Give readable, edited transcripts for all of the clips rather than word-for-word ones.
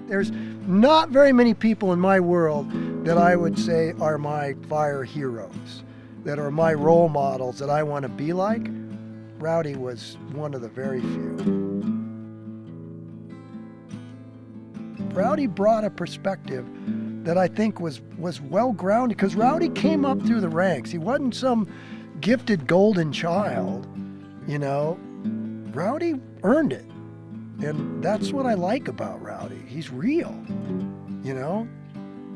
There's not very many people in my world that I would say are my fire heroes, that are my role models that I want to be like. Rowdy was one of the very few. Rowdy brought a perspective that I think was well grounded, because Rowdy came up through the ranks. He wasn't some gifted golden child, you know. Rowdy earned it. And that's what I like about Rowdy. He's real, you know,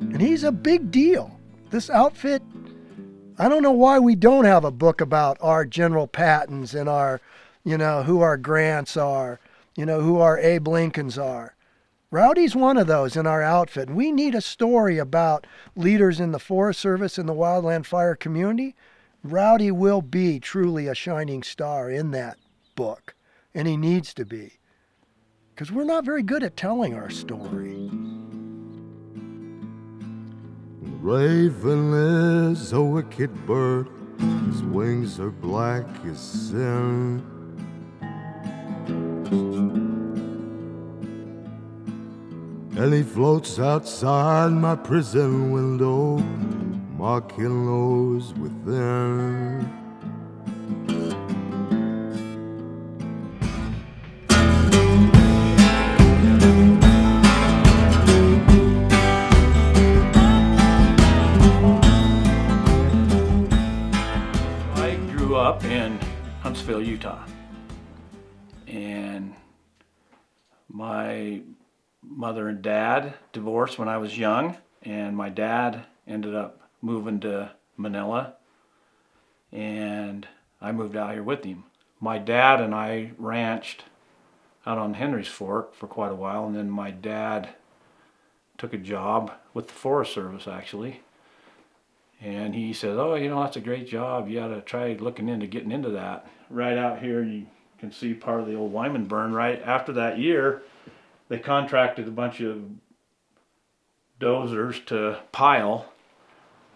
and he's a big deal. This outfit, I don't know why we don't have a book about our General Pattons and our, you know, who our Grants are, you know, who our Abe Lincolns are. Rowdy's one of those in our outfit. We need a story about leaders in the Forest Service and the wildland fire community. Rowdy will be truly a shining star in that book, and he needs to be. Because we're not very good at telling our story. The raven is a wicked bird, his wings are black as sin. And he floats outside my prison window, mocking those within. Up in Huntsville, Utah, and my mother and dad divorced when I was young, and my dad ended up moving to Manila, and I moved out here with him. My dad and I ranched out on Henry's Fork for quite a while, and then my dad took a job with the Forest Service actually. And he said, oh, you know, that's a great job. You ought to try looking into getting into that. Right out here, you can see part of the old Wyman burn. Right after that year, they contracted a bunch of dozers to pile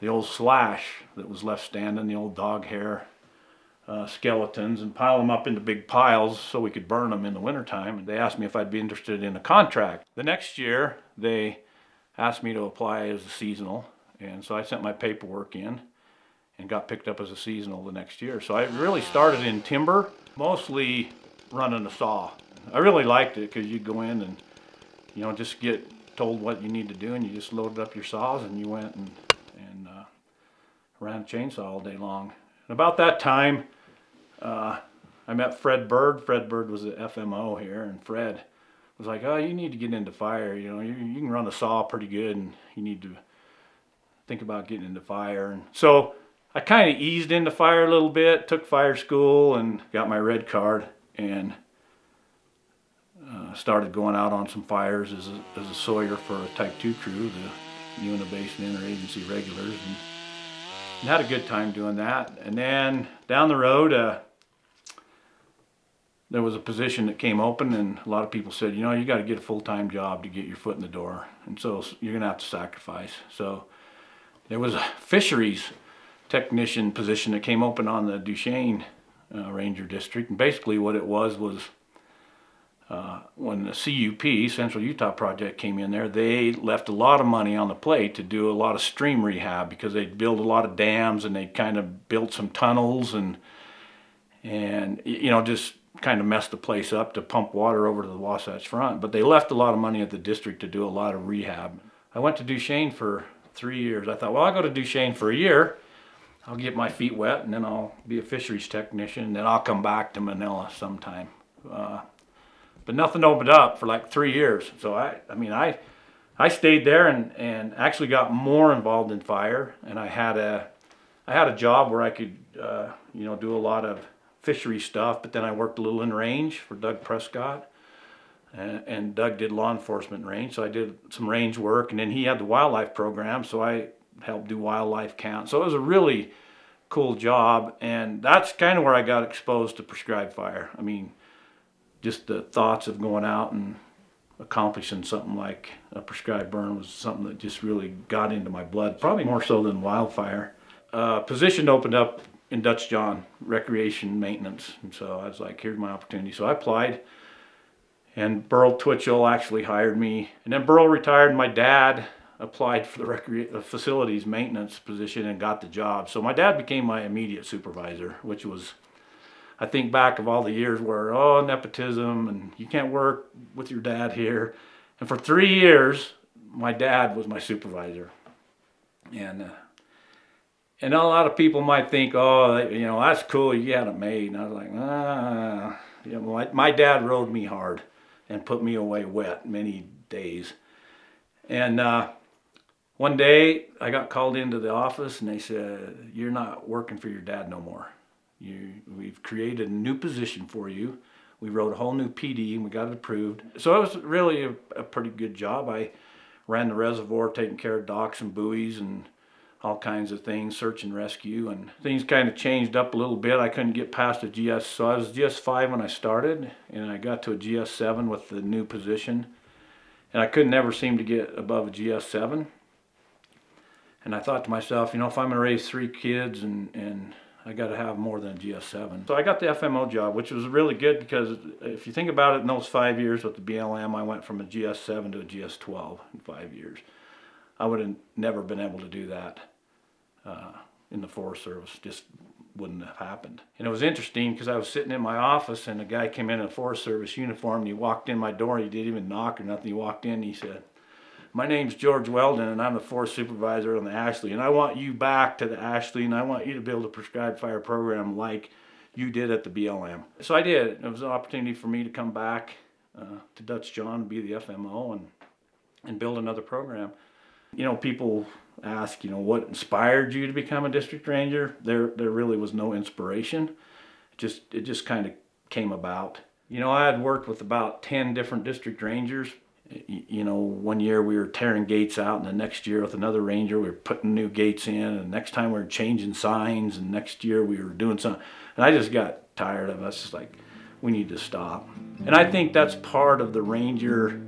the old slash that was left standing, the old dog hair skeletons, and pile them up into big piles so we could burn them in the wintertime. And they asked me if I'd be interested in a contract. The next year, they asked me to apply as a seasonal. And so I sent my paperwork in and got picked up as a seasonal the next year. So I really started in timber, mostly running a saw. I really liked it because you go in and, you know, just get told what you need to do, and you just loaded up your saws and you went and ran a chainsaw all day long. And about that time, I met Fred Bird. Fred Bird was the FMO here, and Fred was like, oh, you need to get into fire. You know, you can run a saw pretty good, and you need to think about getting into fire. And so I kind of eased into fire a little bit, took fire school and got my red card, and started going out on some fires as a sawyer for a Type 2 crew, the Uinta Basin Interagency Regulars, and had a good time doing that. And then down the road, there was a position that came open, and a lot of people said, you know, you got to get a full-time job to get your foot in the door, and so you're gonna have to sacrifice. So there was a fisheries technician position that came open on the Duchesne Ranger District, and basically what it was when the CUP, Central Utah Project, came in there, they left a lot of money on the plate to do a lot of stream rehab, because they'd built a lot of dams and they'd kind of built some tunnels and you know, just kind of messed the place up to pump water over to the Wasatch Front. But they left a lot of money at the district to do a lot of rehab. I went to Duchesne for 3 years. I thought, well, I'll go to Duchesne for a year. I'll get my feet wet, and then I'll be a fisheries technician, and then I'll come back to Manila sometime. But nothing opened up for like 3 years. So I stayed there and actually got more involved in fire. And I had a job where I could you know, do a lot of fishery stuff, but then I worked a little in range for Doug Prescott. And Doug did law enforcement range, so I did some range work, and then he had the wildlife program, so I helped do wildlife count. So it was a really cool job, and that's kind of where I got exposed to prescribed fire. I mean, just the thoughts of going out and accomplishing something like a prescribed burn was something that just really got into my blood, probably more so than wildfire. Position opened up in Dutch John, recreation maintenance, and so I was like, here's my opportunity. So I applied, And Burl Twitchell actually hired me. And then Burl retired, and my dad applied for the facilities maintenance position and got the job. So my dad became my immediate supervisor, which was, I think back of all the years where, oh, nepotism and you can't work with your dad here. And for 3 years, my dad was my supervisor. And a lot of people might think, oh, you know, that's cool, you had it made. And I was like, you know, my dad rode me hard and put me away wet many days. And one day I got called into the office and they said, you're not working for your dad no more. We've created a new position for you. We wrote a whole new PD and we got it approved. So it was really a pretty good job. I ran the reservoir, taking care of docks and buoys and all kinds of things, search and rescue, and things kind of changed up a little bit. I couldn't get past a GS, so I was GS5 when I started, and I got to a GS7 with the new position, and I could never seem to get above a GS7. And I thought to myself, you know, if I'm going to raise 3 kids and I got to have more than a GS7. So I got the FMO job, which was really good because if you think about it, in those 5 years with the BLM, I went from a GS7 to a GS12 in 5 years. I would have never been able to do that in the Forest Service. Just wouldn't have happened. And it was interesting because I was sitting in my office and a guy came in a Forest Service uniform and he walked in my door. He didn't even knock or nothing. He walked in and he said, my name's George Weldon and I'm the Forest Supervisor on the Ashley, and I want you back to the Ashley and I want you to build a prescribed fire program like you did at the BLM. So I did. It was an opportunity for me to come back to Dutch John and be the FMO and build another program. You know, people ask, you know, what inspired you to become a district ranger? There really was no inspiration. It just kind of came about. You know, I had worked with about 10 different district rangers. You know, one year we were tearing gates out, and the next year with another ranger we were putting new gates in, and next time we were changing signs, and next year we were doing something. And I just got tired of it. I was just like, we need to stop. And I think that's part of the ranger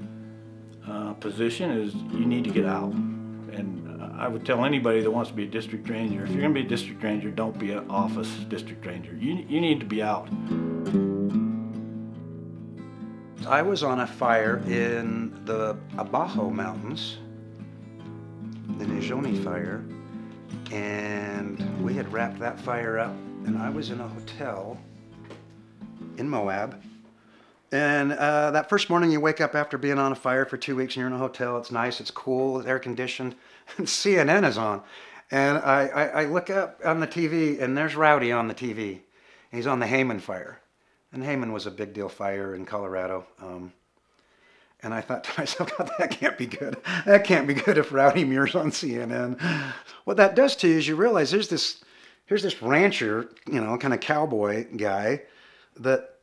position is you need to get out. And I would tell anybody that wants to be a district ranger, if you're going to be a district ranger, don't be an office district ranger. You need to be out. I was on a fire in the Abajo Mountains, the Nijoni fire, and we had wrapped that fire up, and I was in a hotel in Moab. And that first morning you wake up after being on a fire for 2 weeks and you're in a hotel, it's nice, it's cool, it's air conditioned, and CNN is on. And I look up on the TV and there's Rowdy on the TV. He's on the Hayman fire. And Hayman was a big deal fire in Colorado. And I thought to myself, God, that can't be good. That can't be good if Rowdy Muir's on CNN. What that does to you is you realize here's this rancher, you know, kind of cowboy guy that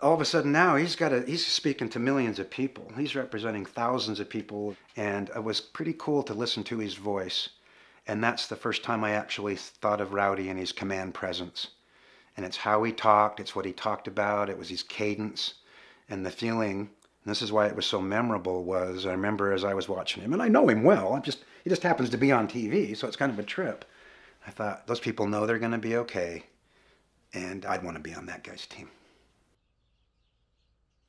all of a sudden now he's speaking to millions of people. He's representing thousands of people, and it was pretty cool to listen to his voice. And that's the first time I actually thought of Rowdy and his command presence. And it's how he talked, it's what he talked about, it was his cadence, and the feeling, and this is why it was so memorable, was I remember as I was watching him, and I know him well, he just happens to be on TV, so it's kind of a trip. I thought, those people know they're going to be okay, and I'd want to be on that guy's team.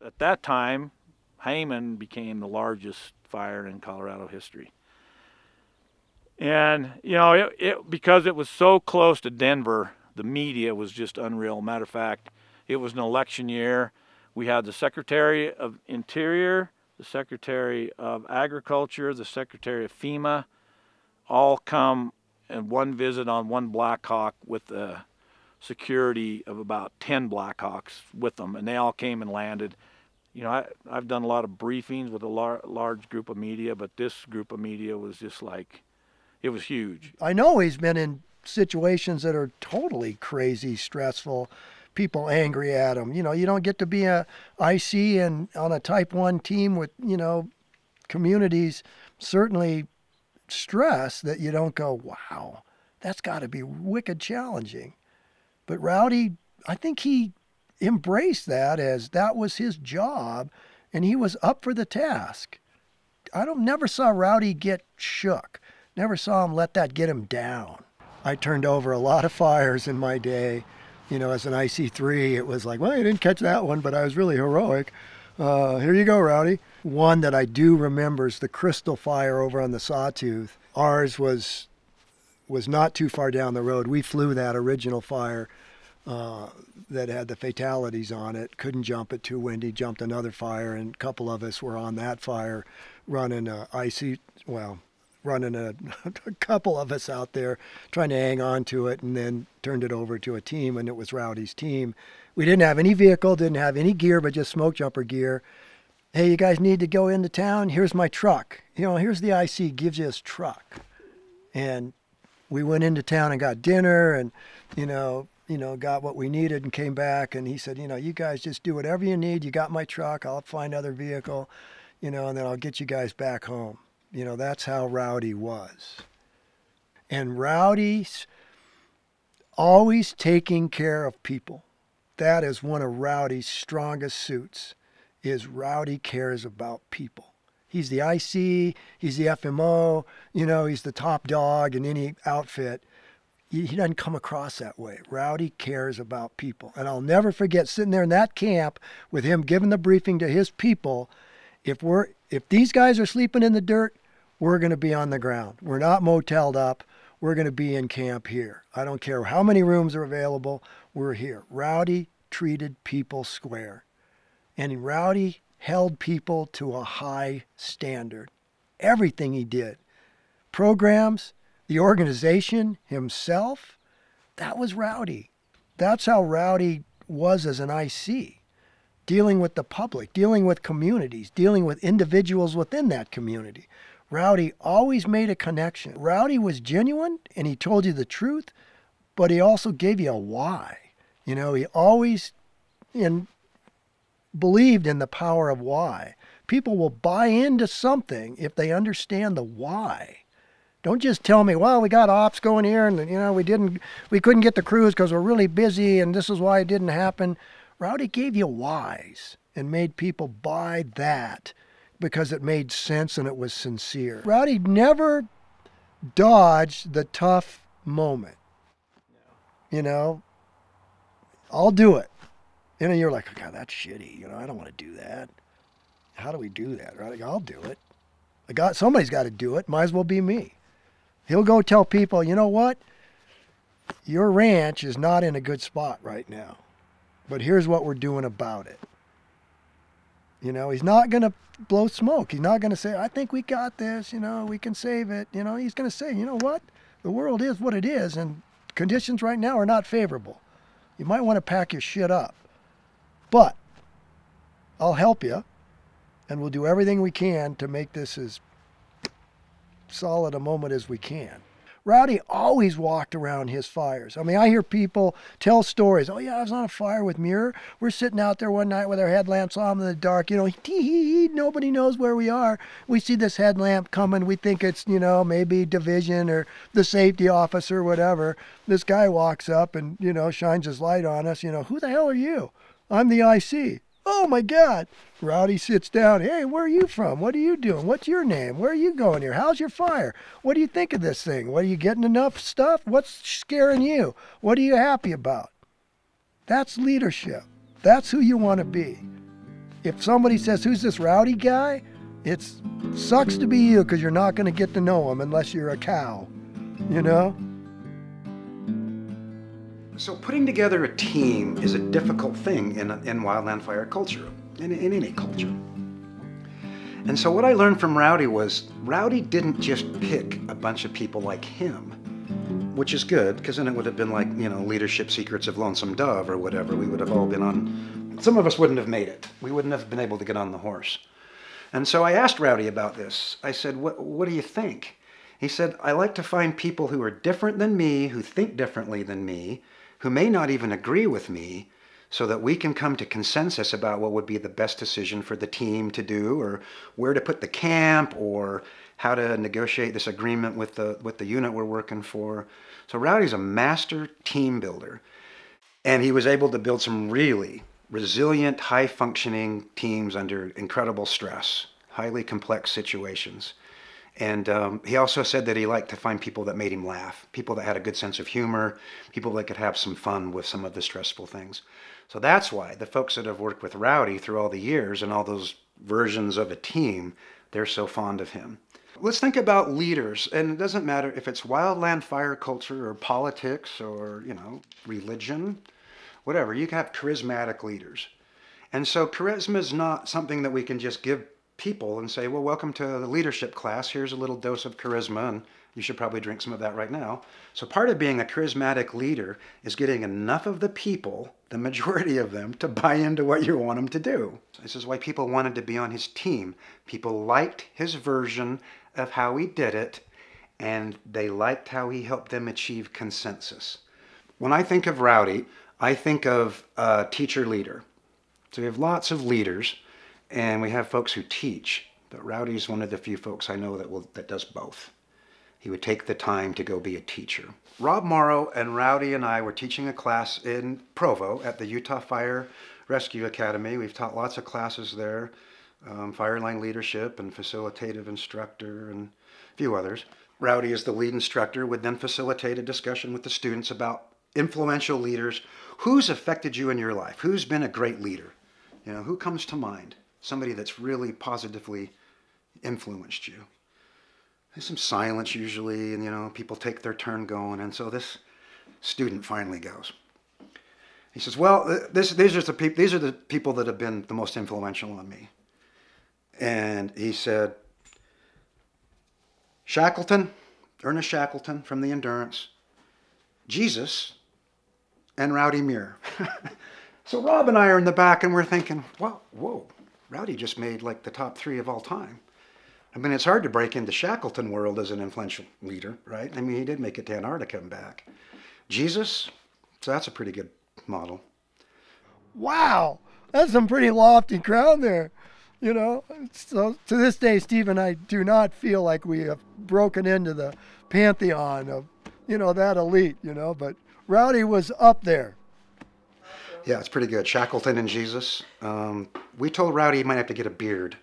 At that time, Hayman became the largest fire in Colorado history. And, you know, because it was so close to Denver, the media was just unreal. Matter of fact, it was an election year. We had the Secretary of Interior, the Secretary of Agriculture, the Secretary of FEMA, all come and one visit on one Black Hawk with a security of about 10 Blackhawks with them, and they all came and landed. You know, I've done a lot of briefings with a large group of media, but this group of media was just like, it was huge. I know he's been in situations that are totally crazy, stressful, people angry at him. You know, you don't get to be a IC and on a Type 1 team with, you know, communities certainly stress that you don't go, wow, that's got to be wicked challenging. But Rowdy, I think he embraced that as that was his job and he was up for the task. I never saw Rowdy get shook. Never saw him let that get him down. I turned over a lot of fires in my day. You know, as an IC3, it was like, well, you didn't catch that one, but I was really heroic. Here you go, Rowdy. One that I do remember is the Crystal Fire over on the Sawtooth. Ours was not too far down the road. We flew that original fire that had the fatalities on it. Couldn't jump it, too windy. Jumped another fire, and a couple of us were on that fire running a couple of us out there trying to hang on to it, and then turned it over to a team, and it was Rowdy's team. We didn't have any vehicle, didn't have any gear, but just smoke jumper gear. Hey, you guys need to go into town? Here's my truck. Here's the IC, gives you his truck. And we went into town and got dinner and, got what we needed and came back. And he said, you guys just do whatever you need. You got my truck. I'll find other vehicle, and then I'll get you guys back home. That's how Rowdy was. And Rowdy's always taking care of people. That is one of Rowdy's strongest suits, is Rowdy cares about people. He's the IC, he's the FMO, he's the top dog in any outfit. He doesn't come across that way. Rowdy cares about people. And I'll never forget sitting there in that camp with him giving the briefing to his people. If these guys are sleeping in the dirt, we're going to be on the ground. We're not moteled up. We're going to be in camp here. I don't care how many rooms are available. We're here. Rowdy treated people square. And Rowdy held people to a high standard. Everything he did. Programs, the organization, himself, that was Rowdy. That's how Rowdy was as an IC. Dealing with the public, dealing with communities, dealing with individuals within that community. Rowdy always made a connection. Rowdy was genuine, and he told you the truth, but he also gave you a why. He always believed in the power of why. People will buy into something if they understand the why. Don't just tell me, well, we got ops going here, and we couldn't get the crews because we're really busy, and this is why it didn't happen. Rowdy gave you whys and made people buy that because it made sense and it was sincere. Rowdy never dodged the tough moment. I'll do it. You're like, oh, God, that's shitty. I don't want to do that. How do we do that? Rowdy, I'll do it. Somebody's got to do it. Might as well be me. He'll go tell people, you know what? Your ranch is not in a good spot right now. But here's what we're doing about it. He's not going to blow smoke. He's not going to say, I think we got this, we can save it. He's going to say, you know what? The world is what it is, and conditions right now are not favorable. You might want to pack your shit up. But I'll help you, and we'll do everything we can to make this as solid a moment as we can. Rowdy always walked around his fires. I hear people tell stories. Oh, yeah, I was on a fire with Muir. We're sitting out there one night with our headlamps on in the dark. Nobody knows where we are. We see this headlamp coming. We think it's, maybe division or the safety officer, whatever. This guy walks up and, shines his light on us. Who the hell are you? I'm the IC. Oh, my God. Rowdy sits down. Hey, where are you from? What are you doing? What's your name? Where are you going here? How's your fire? What do you think of this thing? What, are you getting enough stuff? What's scaring you? What are you happy about? That's leadership. That's who you want to be. If somebody says, who's this Rowdy guy? It sucks to be you because you're not going to get to know him unless you're a cow, So putting together a team is a difficult thing in wildland fire culture, in any culture. And so what I learned from Rowdy was, Rowdy didn't just pick a bunch of people like him, which is good, because then it would have been like, Leadership Secrets of Lonesome Dove or whatever. We would have all been on, some of us wouldn't have made it. We wouldn't have been able to get on the horse. And so I asked Rowdy about this. I said, what do you think? He said, I like to find people who are different than me, who think differently than me, who may not even agree with me, so that we can come to consensus about what would be the best decision for the team to do, or where to put the camp, or how to negotiate this agreement with the unit we're working for. So Rowdy's a master team builder, and he was able to build some really resilient, high-functioning teams under incredible stress, highly complex situations. And he also said that he liked to find people that made him laugh, people that had a good sense of humor, people that could have some fun with some of the stressful things. So that's why the folks that have worked with Rowdy through all the years and all those versions of a team, they're so fond of him. Let's think about leaders, and it doesn't matter if it's wildland fire culture or politics or, religion, whatever. You can have charismatic leaders. And so charisma is not something that we can just give people and say, well, welcome to the leadership class. Here's a little dose of charisma, and you should probably drink some of that right now. So part of being a charismatic leader is getting enough of the people, the majority of them, to buy into what you want them to do. This is why people wanted to be on his team. People liked his version of how he did it, and they liked how he helped them achieve consensus. When I think of Rowdy, I think of a teacher leader. So we have lots of leaders, and we have folks who teach, but Rowdy's one of the few folks I know that does both. He would take the time to go be a teacher. Rob Morrow and Rowdy and I were teaching a class in Provo at the Utah Fire Rescue Academy. We've taught lots of classes there, fire line leadership and facilitative instructor and a few others. Rowdy, as the lead instructor, would then facilitate a discussion with the students about influential leaders. Who's affected you in your life? Who's been a great leader? Who comes to mind? Somebody that's really positively influenced you. There's some silence usually, and people take their turn going, and so this student finally goes. He says, well, these are the people that have been the most influential on me. And he said, Shackleton, Ernest Shackleton from the Endurance, Jesus, and Rowdy Muir. So Rob and I are in the back, and we're thinking, wow, whoa, Rowdy just made like the top 3 of all time. I mean, it's hard to break into Shackleton world as an influential leader, right? I mean, he did make it to Antarctica and back. Jesus, so that's a pretty good model. Wow, that's some pretty lofty ground there. So to this day, Steve and I do not feel like we have broken into the pantheon of, that elite, but Rowdy was up there. Yeah, it's pretty good. Shackleton and Jesus. We told Rowdy he might have to get a beard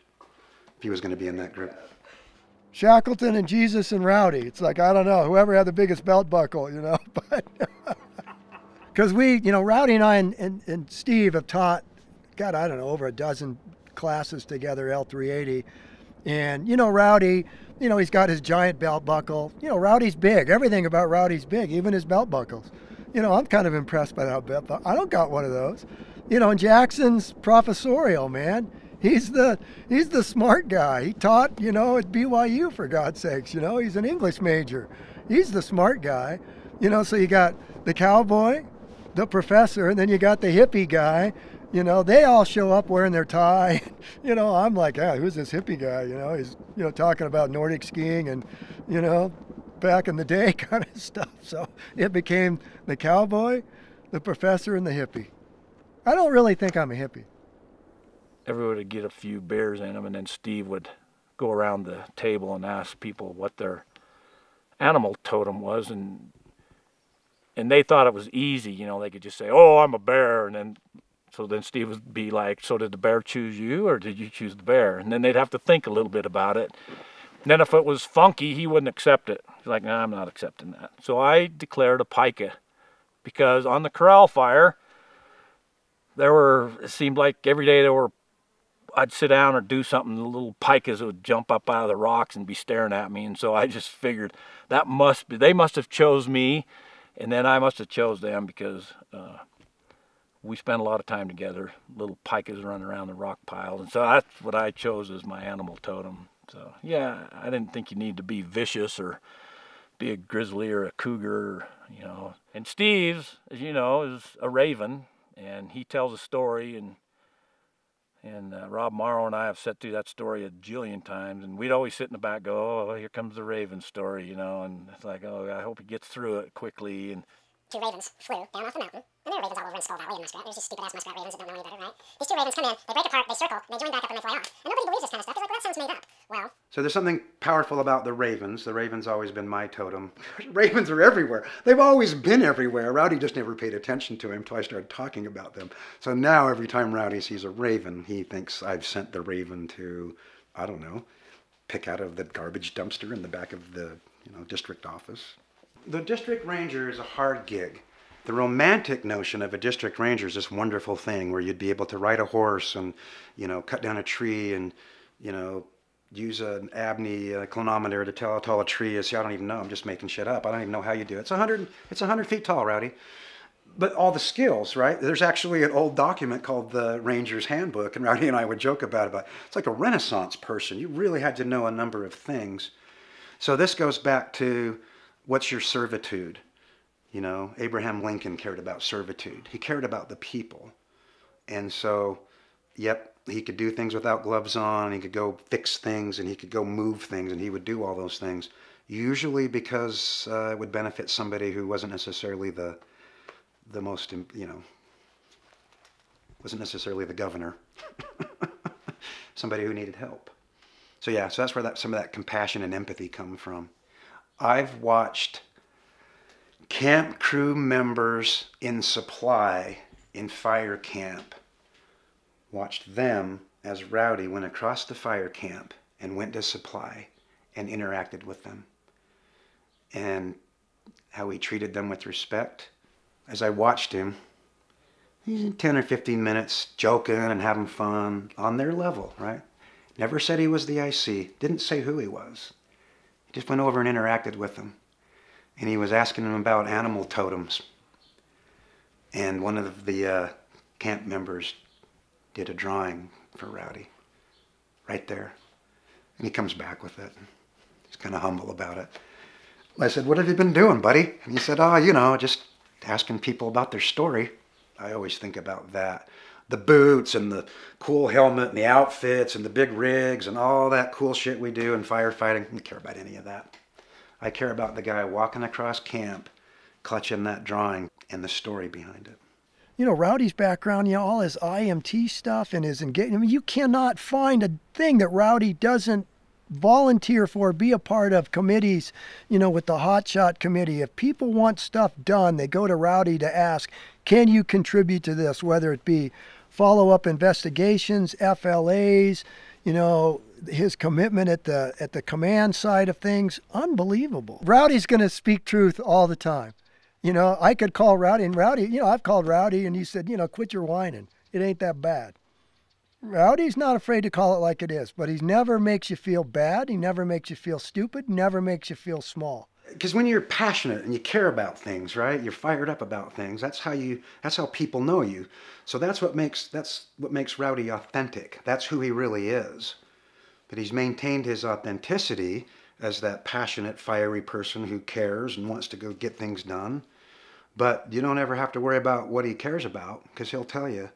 if he was going to be in that group. Shackleton and Jesus and Rowdy. It's like, I don't know, whoever had the biggest belt buckle, but because Rowdy and I and Steve have taught, God, I don't know, over a dozen classes together, L380. And, Rowdy, he's got his giant belt buckle. Rowdy's big. Everything about Rowdy's big, even his belt buckles. I'm kind of impressed by that belt buckle. I don't got one of those. And Jackson's professorial, man. He's the smart guy. He taught, at BYU, for God's sakes. He's an English major. He's the smart guy. So you got the cowboy, the professor, and then you got the hippie guy. They all show up wearing their tie. I'm like, who's this hippie guy? He's, talking about Nordic skiing and, back in the day kind of stuff. So it became the cowboy, the professor, and the hippie. I don't really think I'm a hippie. Everyone would get a few beers in them, and then Steve would go around the table and ask people what their animal totem was, and they thought it was easy. They could just say, oh, I'm a bear, and then Steve would be like, so did the bear choose you, or did you choose the bear? And then they'd have to think a little bit about it. And then if it was funky, he wouldn't accept it. He's like, nah, I'm not accepting that. So I declared a pica, because on the corral fire, it seemed like every day I'd sit down or do something, the little picas would jump up out of the rocks and be staring at me. And so I just figured they must have chose me, and then I must have chose them, because we spent a lot of time together, little picas running around the rock piles. And so that's what I chose as my animal totem. So yeah, I didn't think you need to be vicious or be a grizzly or a cougar, And Steve's, as you know, is a raven, and he tells a story, and Rob Morrow and I have sat through that story a jillion times, and we'd always sit in the back, go, oh, here comes the raven story, and it's like, oh, I hope he gets through it quickly. And 2 ravens flew down off the mountain, and there are ravens all over in Skull Valley and Muskrat. There's just stupid-ass Muskrat ravens that don't know any better, right? These 2 ravens come in, they break apart, they circle, they join back up, and they fly off. And nobody believes this kind of stuff. They're like, well, that sounds made up. Well, so there's something powerful about the ravens. The raven's always been my totem. Ravens are everywhere. They've always been everywhere. Rowdy just never paid attention to him until I started talking about them. So now every time Rowdy sees a raven, he thinks I've sent the raven to, I don't know, pick out of the garbage dumpster in the back of the district office. The district ranger is a hard gig. The romantic notion of a district ranger is this wonderful thing where you'd be able to ride a horse and, cut down a tree and, use an Abney clinometer to tell how tall a tree is. See, I don't even know. I'm just making shit up. I don't even know how you do it. It's 100 feet tall, Rowdy. But all the skills, right? There's actually an old document called the Ranger's Handbook, and Rowdy and I would joke about it. It's like a Renaissance person. You really had to know a number of things. So this goes back to what's your servitude? Abraham Lincoln cared about servitude. He cared about the people. And so, yep, he could do things without gloves on, he could go fix things, and he could go move things, and he would do all those things, usually because it would benefit somebody who wasn't necessarily the most, wasn't necessarily the governor, somebody who needed help. So yeah, so that's where some of that compassion and empathy come from. I've watched camp crew members in supply in fire camp, watched them as Rowdy went across the fire camp and went to supply and interacted with them, and how he treated them with respect. As I watched him, he's in 10 or 15 minutes joking and having fun on their level, right? Never said he was the IC, didn't say who he was. He just went over and interacted with them. And he was asking them about animal totems. And one of the camp members did a drawing for Rowdy, right there. And he comes back with it. He's kind of humble about it. I said, "What have you been doing, buddy?" And he said, "Oh, just asking people about their story." I always think about that. The boots and the cool helmet and the outfits and the big rigs and all that cool shit we do in firefighting. I don't care about any of that. I care about the guy walking across camp, clutching that drawing and the story behind it. Rowdy's background, all his IMT stuff and his engagement. You cannot find a thing that Rowdy doesn't volunteer for, be a part of committees, with the Hotshot Committee. If people want stuff done, they go to Rowdy to ask, can you contribute to this? Whether it be follow-up investigations, FLAs, his commitment at the command side of things, unbelievable. Rowdy's going to speak truth all the time. I could call Rowdy, and Rowdy, I've called Rowdy, and he said, quit your whining. It ain't that bad. Rowdy's not afraid to call it like it is, but he never makes you feel bad. He never makes you feel stupid, never makes you feel small. Because when you're passionate and you care about things, right? You're fired up about things. That's how people know you. So that's what makes Rowdy authentic. That's who he really is. But he's maintained his authenticity as that passionate, fiery person who cares and wants to go get things done. But you don't ever have to worry about what he cares about, because he'll tell you.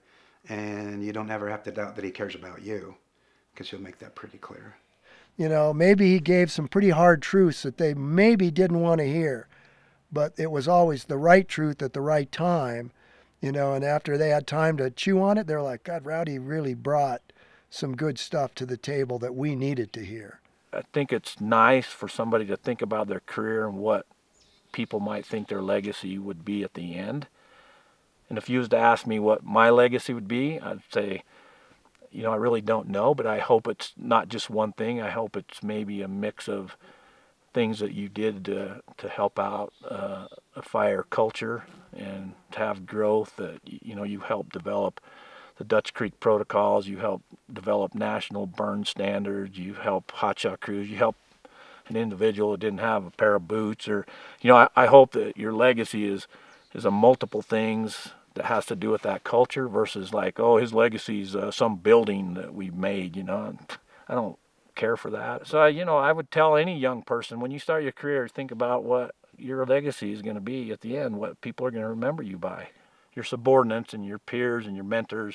And you don't ever have to doubt that he cares about you, because he'll make that pretty clear. Maybe he gave some pretty hard truths that they maybe didn't want to hear, but it was always the right truth at the right time, and after they had time to chew on it, they're like, God, Rowdy really brought some good stuff to the table that we needed to hear. I think it's nice for somebody to think about their career and what people might think their legacy would be at the end. And if you was to ask me what my legacy would be, I'd say, I really don't know, but I hope it's not just one thing. I hope it's maybe a mix of things that you did to help out a fire culture and to have growth, that, you helped develop the Dutch Creek protocols, you helped develop national burn standards, you helped hotshot crews, you helped an individual that didn't have a pair of boots, or, I hope that your legacy is a multiple things that has to do with that culture versus like, oh, his legacy's some building that we made, I don't care for that. So, I would tell any young person, when you start your career, think about what your legacy is going to be at the end, what people are going to remember you by. Your subordinates and your peers and your mentors,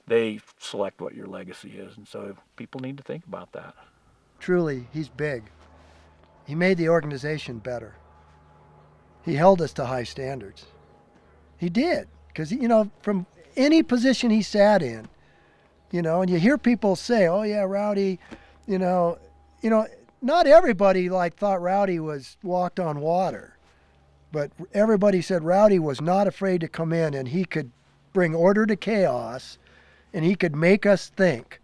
they select what your legacy is. And so people need to think about that. Truly, he's big. He made the organization better. He held us to high standards. He did. Because, from any position he sat in, and you hear people say, oh, yeah, Rowdy, not everybody thought Rowdy walked on water. But everybody said Rowdy was not afraid to come in, and he could bring order to chaos, and he could make us think.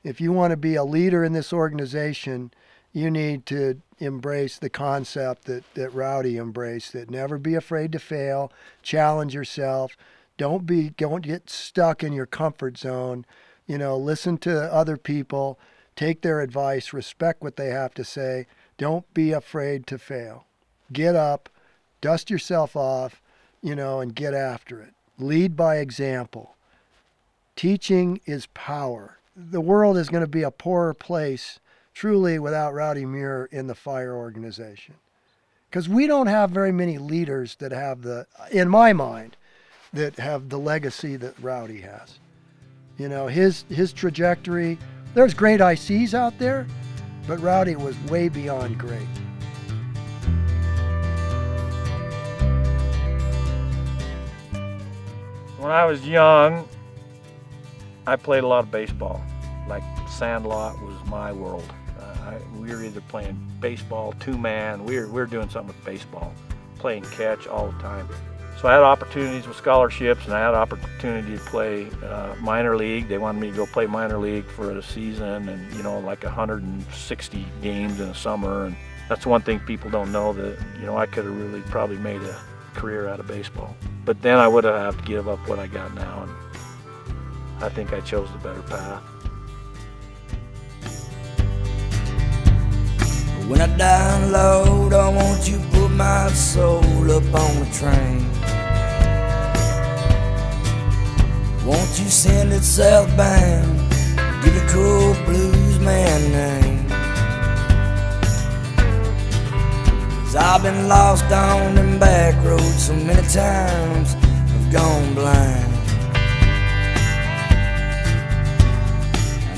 If you want to be a leader in this organization, you need to embrace the concept that Rowdy embraced, that never be afraid to fail, challenge yourself, don't get stuck in your comfort zone, listen to other people, take their advice, respect what they have to say, don't be afraid to fail. Get up, dust yourself off, and get after it. Lead by example. Teaching is power. The world is going to be a poorer place truly without Rowdy Muir in the fire organization. Because we don't have very many leaders that have in my mind, that have the legacy that Rowdy has. His trajectory, there's great ICs out there, but Rowdy was way beyond great. When I was young, I played a lot of baseball. Like Sandlot was my world. We were either playing baseball, two-man, we were doing something with baseball, playing catch all the time. So I had opportunities with scholarships, and I had opportunity to play minor league. They wanted me to go play minor league for a season, and like 160 games in the summer. And that's one thing people don't know, that I could have really probably made a career out of baseball. But then I would have to give up what I got now, and I think I chose the better path. When I download, I want you to put my soul up on the train. Won't you send it southbound, give a cool blues man name? 'Cause I've been lost on them back roads so many times, I've gone blind.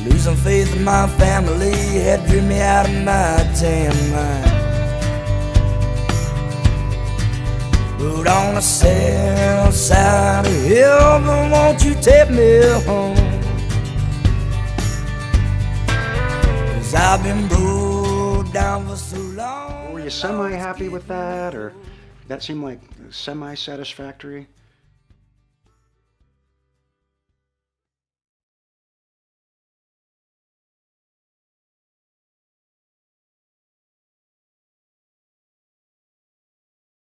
Losing faith in my family had driven me out of my damn mind. But on the south side of heaven, won't you take me home? 'Cause I've been broke down for so long. Were you semi-happy with that, or that seemed like semi-satisfactory?